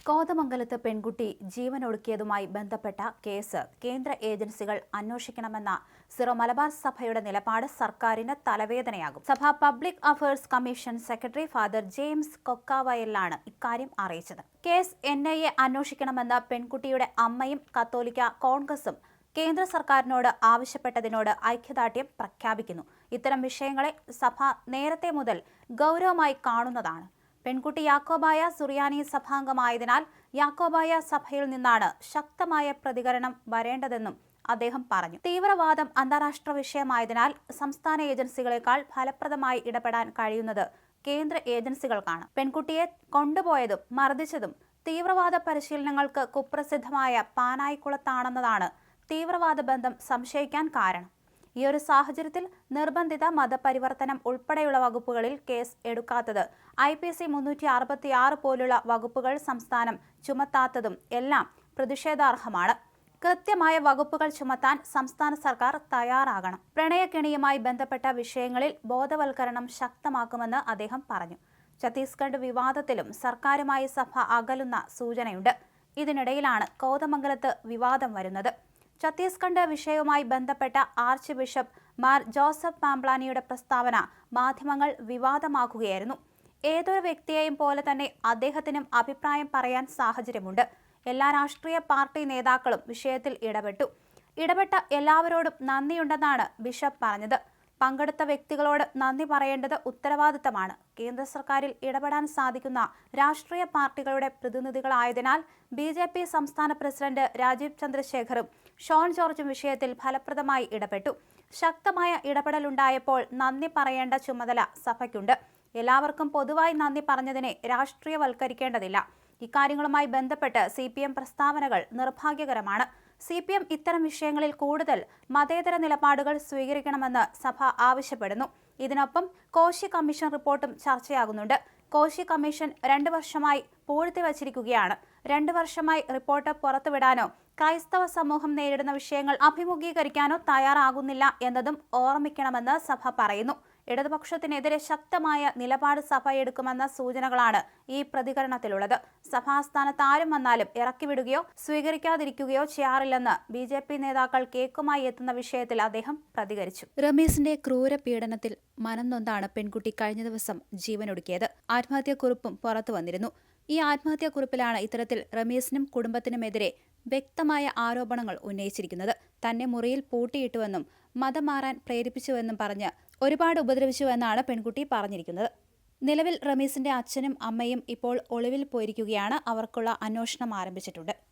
കോതമംഗലത്ത് പെൺകുട്ടി ജീവനൊടുക്കിയതുമായി ബന്ധപ്പെട്ട കേസ് കേന്ദ്ര ഏജൻസികൾ അന്വേഷിക്കണമെന്ന സിറോ മലബാർ സഭയുടെ നിലപാട് സർക്കാരിന് തലവേദനയാകും. സഭ public affairs commission secretary father James കൊക്കാവയലിലാണ് ഇക്കാര്യം അറിയിച്ചത്. കേസ് NIA അന്വേഷിക്കണമെന്ന് പെൺകുട്ടിയുടെ അമ്മയും കത്തോലിക്ക കോൺഗ്രസും കേന്ദ്ര സർക്കാരിനോട് ആവശ്യപ്പെട്ടതിനോട് ഐക്യദാർഢ്യം പ്രഖ്യാപിക്കുന്നു. ഇത്തരം വിഷയങ്ങളെ സഭ നേരത്തെ മുതൽ ഗൗരവമായി കാണുന്നതാണ്. പെൺകുട്ടി യാക്കോബായ സുറിയാനി സഭാംഗമായതിനാൽ യാക്കോബായ സഭയിൽ നിന്നാണ് ശക്തമായ പ്രതികരണം വരേണ്ടതെന്നും അദ്ദേഹം പറഞ്ഞു. തീവ്രവാദം അന്താരാഷ്ട്ര വിഷയമായതിനാൽ സംസ്ഥാന ഏജൻസികളെക്കാൾ ഫലപ്രദമായി ഇടപെടാൻ കഴിയുന്നത് കേന്ദ്ര ഏജൻസികൾക്കാണ്. പെൺകുട്ടിയെ കൊണ്ടുപോയതും മർദ്ദിച്ചതും തീവ്രവാദ പരിശീലനങ്ങൾക്ക് കുപ്രസിദ്ധമായ പാനായിക്കുളത്താണെന്നതാണ് തീവ്രവാദ ബന്ധം സംശയിക്കാൻ കാരണം. ഈ ഒരു സാഹചര്യത്തിൽ നിർബന്ധിത മതപരിവർത്തനം ഉൾപ്പെടെയുള്ള വകുപ്പുകളിൽ കേസ് എടുക്കാത്തത്, IPC 366 പോലുള്ള വകുപ്പുകൾ സംസ്ഥാനം ചുമത്താത്തതും എല്ലാം പ്രതിഷേധാർഹമാണ്. കൃത്യമായ വകുപ്പുകൾ ചുമത്താൻ സംസ്ഥാന സർക്കാർ തയ്യാറാകണം. പ്രണയക്കെണിയുമായി ബന്ധപ്പെട്ട വിഷയങ്ങളിൽ ബോധവൽക്കരണം ശക്തമാക്കുമെന്ന് അദ്ദേഹം പറഞ്ഞു. ഛത്തീസ്ഗഡ് വിവാദത്തിലും സർക്കാരുമായി സഭ അകലുന്ന സൂചനയുണ്ട്. ഇതിനിടയിലാണ് കോതമംഗലത്ത് വിവാദം വരുന്നത്. ഛത്തീസ്ഗഡ് വിഷയവുമായി ബന്ധപ്പെട്ട ആർച്ച് ബിഷപ്പ് മാർ ജോസഫ് പാംപ്ലാനിയുടെ പ്രസ്താവന മാധ്യമങ്ങൾ വിവാദമാക്കുകയായിരുന്നു. ഏതൊരു വ്യക്തിയെയും പോലെ തന്നെ അദ്ദേഹത്തിനും അഭിപ്രായം പറയാൻ സാഹചര്യമുണ്ട്. എല്ലാ രാഷ്ട്രീയ പാർട്ടി നേതാക്കളും വിഷയത്തിൽ ഇടപെട്ട എല്ലാവരോടും നന്ദിയുണ്ടെന്നാണ് ബിഷപ്പ് പറഞ്ഞത്. പങ്കെടുത്ത വ്യക്തികളോട് നന്ദി പറയേണ്ടത് ഉത്തരവാദിത്തമാണ്. കേന്ദ്ര സർക്കാരിൽ ഇടപെടാൻ സാധിക്കുന്ന രാഷ്ട്രീയ പാർട്ടികളുടെ പ്രതിനിധികളായതിനാൽ BJP സംസ്ഥാന പ്രസിഡന്റ് രാജീവ് ചന്ദ്രശേഖറും ഷോൺ ജോർജും വിഷയത്തിൽ ഫലപ്രദമായി ഇടപെട്ടു. ശക്തമായ ഇടപെടലുണ്ടായപ്പോൾ നന്ദി പറയേണ്ട ചുമതല സഭയ്ക്കുണ്ട്. എല്ലാവർക്കും പൊതുവായി നന്ദി പറഞ്ഞതിനെ രാഷ്ട്രീയവൽക്കരിക്കേണ്ടതില്ല. ഇക്കാര്യങ്ങളുമായി ബന്ധപ്പെട്ട് CPM പ്രസ്താവനകൾ നിർഭാഗ്യകരമാണ്. CPM ഇത്തരം വിഷയങ്ങളിൽ കൂടുതൽ മതേതര നിലപാടുകൾ സ്വീകരിക്കണമെന്ന് സഭ ആവശ്യപ്പെടുന്നു. ഇതിനൊപ്പം കോശി കമ്മീഷൻ റിപ്പോർട്ടും ചർച്ചയാകുന്നുണ്ട്. കോശി കമ്മീഷൻ 2 വർഷമായി പൂഴ്ത്തിവച്ചിരിക്കുകയാണ്. 2 വർഷമായി റിപ്പോർട്ട് പുറത്തുവിടാനോ ക്രൈസ്തവ സമൂഹം നേരിടുന്ന വിഷയങ്ങൾ അഭിമുഖീകരിക്കാനോ തയ്യാറാകുന്നില്ല എന്നതും ഓർമ്മിക്കണമെന്ന് സഭ പറയുന്നു. ഇടതുപക്ഷത്തിനെതിരെ ശക്തമായ നിലപാട് സഭ എടുക്കുമെന്ന സൂചനകളാണ് ഈ പ്രതികരണത്തിലുള്ളത്. സഭാസ്ഥാനത്ത് ആരും വന്നാലും ഇറക്കിവിടുകയോ സ്വീകരിക്കാതിരിക്കുകയോ ചെയ്യാറില്ലെന്ന് BJP നേതാക്കൾ കേക്കുമായി എത്തുന്ന വിഷയത്തിൽ അദ്ദേഹം പ്രതികരിച്ചു. റമീസിന്റെ ക്രൂര പീഡനത്തിൽ മനം നൊന്താണ് പെൺകുട്ടി കഴിഞ്ഞ ദിവസം ജീവനൊടുക്കിയത്. ആത്മഹത്യാക്കുറിപ്പും പുറത്തു വന്നിരുന്നു. ഈ ആത്മഹത്യാക്കുറിപ്പിലാണ് ഇത്തരത്തിൽ റമീസിനും കുടുംബത്തിനുമെതിരെ വ്യക്തമായ ആരോപണങ്ങൾ ഉന്നയിച്ചിരിക്കുന്നത്. തന്നെ മുറിയിൽ പൂട്ടിയിട്ടുവെന്നും മതം മാറാൻ പ്രേരിപ്പിച്ചുവെന്നും പറഞ്ഞ് ഒരുപാട് ഉപദ്രവിച്ചുവെന്നാണ് പെൺകുട്ടി പറഞ്ഞിരിക്കുന്നത്. നിലവിൽ റമീസിന്റെ അച്ഛനും അമ്മയും ഇപ്പോൾ ഒളിവിൽ പോയിരിക്കുകയാണ്. അവർക്കുള്ള അന്വേഷണം ആരംഭിച്ചിട്ടുണ്ട്.